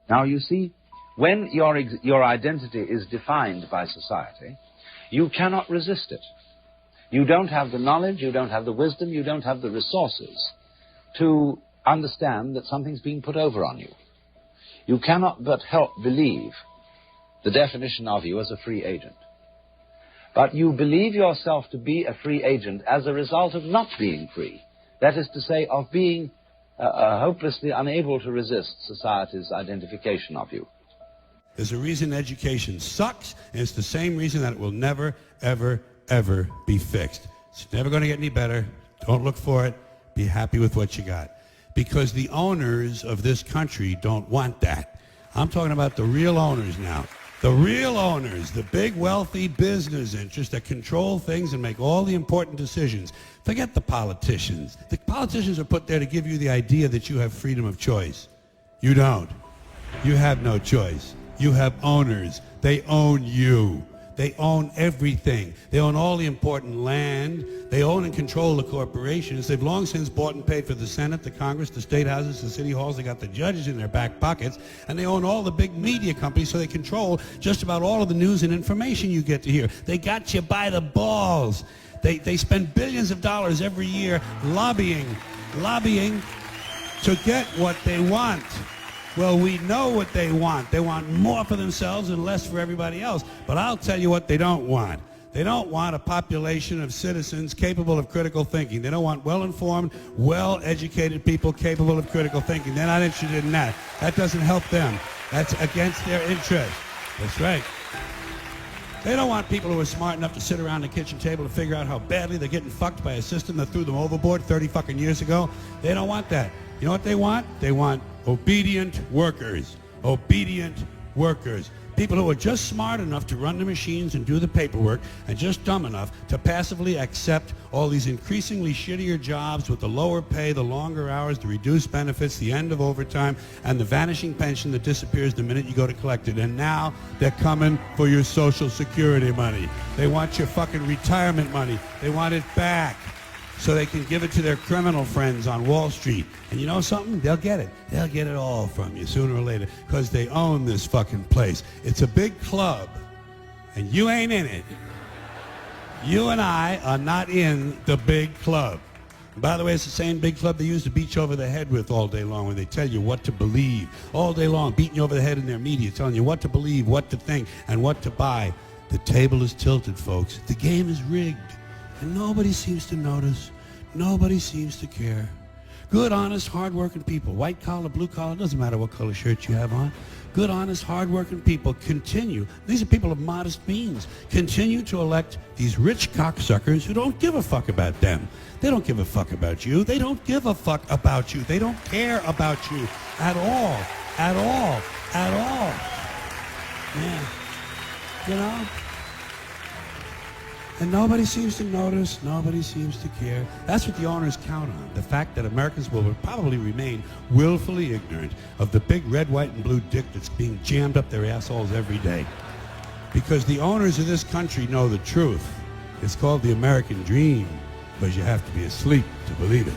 Now, you see, when your identity is defined by society, you cannot resist it. You don't have the knowledge, you don't have the wisdom, you don't have the resources to understand that something's being put over on you. You cannot but help believe the definition of you as a free agent. But you believe yourself to be a free agent as a result of not being free. That is to say, of being hopelessly unable to resist society's identification of you. There's a reason education sucks, and it's the same reason that it will never, ever, ever be fixed. It's never going to get any better. Don't look for it. Be happy with what you got. Because the owners of this country don't want that. I'm talking about the real owners now. The real owners, the big wealthy business interests that control things and make all the important decisions. Forget the politicians. The politicians are put there to give you the idea that you have freedom of choice. You don't. You have no choice. You have owners. They own you. They own everything. They own all the important land. They own and control the corporations. They've long since bought and paid for the Senate, the Congress, the state houses, the city halls. They got the judges in their back pockets. And they own all the big media companies, so they control just about all of the news and information you get to hear. They got you by the balls. They spend billions of dollars every year lobbying to get what they want. Well, we know what they want. They want more for themselves and less for everybody else. But I'll tell you what they don't want. They don't want a population of citizens capable of critical thinking. They don't want well-informed, well-educated people capable of critical thinking. They're not interested in that. That doesn't help them. That's against their interest. That's right. They don't want people who are smart enough to sit around the kitchen table to figure out how badly they're getting fucked by a system that threw them overboard 30 fucking years ago. They don't want that. You know what they want? They want obedient workers. Obedient workers. People who are just smart enough to run the machines and do the paperwork and just dumb enough to passively accept all these increasingly shittier jobs with the lower pay, the longer hours, the reduced benefits, the end of overtime, and the vanishing pension that disappears the minute you go to collect it. And now they're coming for your Social Security money. They want your fucking retirement money. They want it back, so they can give it to their criminal friends on Wall Street. And you know something? They'll get it. They'll get it all from you sooner or later, because they own this fucking place. It's a big club, and you ain't in it. You and I are not in the big club. And by the way, it's the same big club they used to beat you over the head with all day long, when they tell you what to believe. All day long, beating you over the head in their media, telling you what to believe, what to think, and what to buy. The table is tilted, folks. The game is rigged. And nobody seems to notice. Nobody seems to care. Good, honest, hard-working people, white collar, blue collar, doesn't matter what color shirt you have on. Good, honest, hard-working people continue. These are people of modest means. Continue to elect these rich cocksuckers who don't give a fuck about them. They don't give a fuck about you. They don't give a fuck about you. They don't care about you at all. At all. At all. Yeah. You know? And nobody seems to notice, nobody seems to care. That's what the owners count on, the fact that Americans will probably remain willfully ignorant of the big red, white, and blue dick that's being jammed up their assholes every day. Because the owners of this country know the truth. It's called the American dream, because you have to be asleep to believe it.